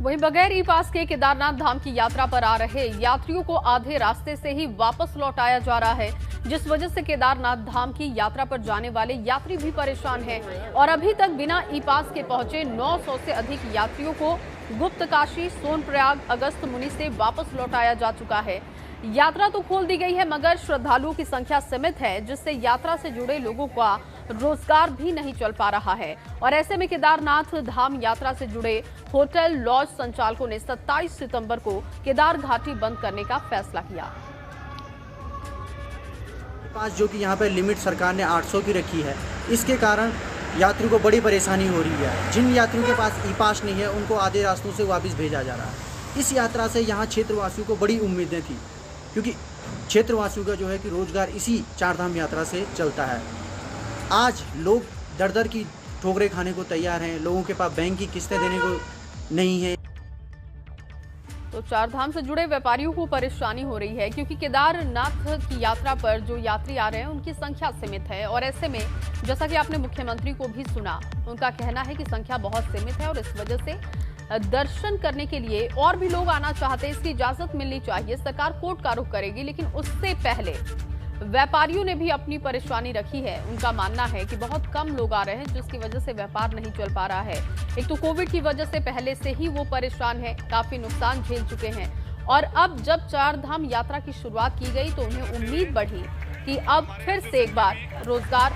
वहीं बगैर ई पास के केदारनाथ धाम की यात्रा पर आ रहे यात्रियों को आधे रास्ते से ही वापस लौटाया जा रहा है, जिस वजह से केदारनाथ धाम की यात्रा पर जाने वाले यात्री भी परेशान हैं। और अभी तक बिना ई पास के पहुंचे 900 से अधिक यात्रियों को गुप्तकाशी, सोनप्रयाग, अगस्त मुनि से वापस लौटाया जा चुका है। यात्रा तो खोल दी गई है, मगर श्रद्धालुओं की संख्या सीमित है, जिससे यात्रा से जुड़े लोगों का रोजगार भी नहीं चल पा रहा है। और ऐसे में केदारनाथ धाम यात्रा से जुड़े होटल, लॉज संचालकों ने 27 सितंबर को केदार घाटी बंद करने का फैसला किया। पास जो कि यहाँ पर लिमिट सरकार ने 800 की रखी है, इसके कारण यात्रियों को बड़ी परेशानी हो रही है। जिन यात्रियों के पास ई पास नहीं है, उनको आधे रास्तों से वापस भेजा जा रहा है। इस यात्रा से यहाँ क्षेत्रवासियों को बड़ी उम्मीदें थी, क्योंकि क्षेत्रवासियों का जो है कि रोजगार इसी चारधाम यात्रा से चलता है। आज लोग दर दर की ठोकरें खाने को तैयार हैं, लोगों के पास बैंक की किस्तें देने को नहीं है। तो चारधाम से जुड़े व्यापारियों को परेशानी हो रही है, क्योंकि केदारनाथ की यात्रा पर जो यात्री आ रहे हैं उनकी संख्या सीमित है। और ऐसे में जैसा कि आपने मुख्यमंत्री को भी सुना, उनका कहना है कि संख्या बहुत सीमित है और इस वजह से दर्शन करने के लिए और भी लोग आना चाहते हैं, इसकी इजाजत मिलनी चाहिए। सरकार कोर्ट का रुख करेगी, लेकिन उससे पहले व्यापारियों ने भी अपनी परेशानी रखी है। उनका मानना है कि बहुत कम लोग आ रहे हैं, जिसकी वजह से व्यापार नहीं चल पा रहा है। एक तो कोविड की वजह से पहले से ही वो परेशान है, काफी नुकसान झेल चुके हैं। और अब जब चारधाम यात्रा की शुरुआत की गई तो उन्हें उम्मीद बढ़ी कि अब फिर से एक बार रोजगार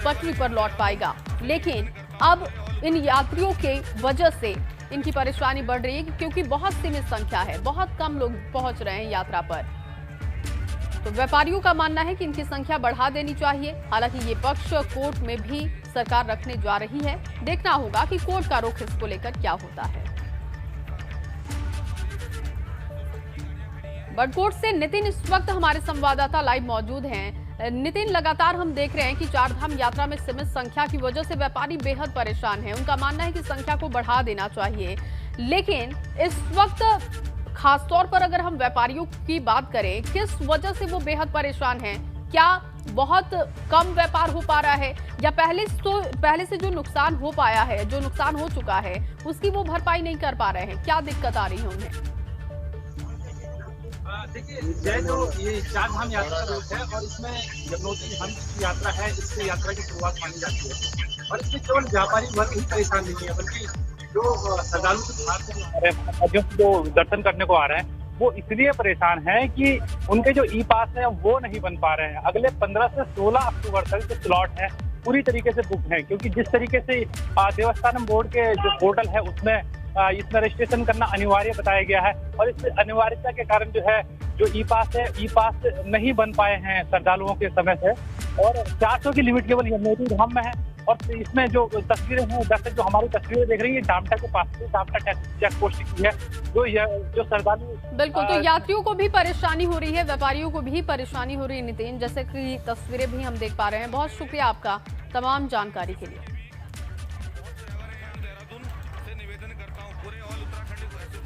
पटरी पर लौट पाएगा। लेकिन अब इन यात्रियों के वजह से इनकी परेशानी बढ़ रही है, क्योंकि बहुत सीमित संख्या है, बहुत कम लोग पहुंच रहे हैं यात्रा पर। तो व्यापारियों का मानना है कि इनकी संख्या बढ़ा देनी चाहिए। हालांकि ये पक्ष कोर्ट में भी सरकार रखने जा रही है। देखना होगा कि कोर्ट का रुख इसको लेकर क्या होता है। बड़कोट से नितिन इस वक्त हमारे संवाददाता लाइव मौजूद हैं। नितिन, लगातार हम देख रहे हैं कि चारधाम यात्रा में सीमित संख्या की वजह से व्यापारी बेहद परेशान हैं। उनका मानना है कि संख्या को बढ़ा देना चाहिए, लेकिन इस वक्त खासतौर पर अगर हम व्यापारियों की बात करें, किस वजह से वो बेहद परेशान हैं? क्या बहुत कम व्यापार हो पा रहा है, या पहले से जो नुकसान हो पाया है, जो नुकसान हो चुका है, उसकी वो भरपाई नहीं कर पा रहे हैं? क्या दिक्कत आ रही है उन्हें? देखिए, जो ये चारधाम यात्रा रूट है और इसमें यमुनोत्री धाम की यात्रा है, इससे यात्रा की शुरुआत मानी जाती है। और इसमें केवल व्यापारी वर्ग ही परेशान नहीं है, बल्कि जो श्रद्धालु जो दर्शन करने को आ रहे हैं वो इसलिए परेशान हैं कि उनके जो ई पास है वो नहीं बन पा रहे हैं। अगले 15 से 16 अक्टूबर तक जो स्लॉट है पूरी तरीके से बुक है, क्योंकि जिस तरीके से देवस्थानम बोर्ड के जो पोर्टल है उसमें इसमें रजिस्ट्रेशन करना अनिवार्य बताया गया है। और इस अनिवार्यता के कारण जो है जो ई पास है, ई पास नहीं बन पाए हैं श्रद्धालुओं के समय से। और 400 की लिमिट केवल यमुनोत्री धाम में है। और इसमें जो तस्वीरें हैं, दर्शक जो हमारी तस्वीरें देख रही है, डामटा के पास से डामटा चेक पोस्ट की है, जो श्रद्धालु। बिल्कुल, तो यात्रियों को भी परेशानी हो रही है, व्यापारियों को भी परेशानी हो रही है। नितिन, जैसे कि तस्वीरें भी हम देख पा रहे हैं। बहुत शुक्रिया आपका तमाम जानकारी के लिए।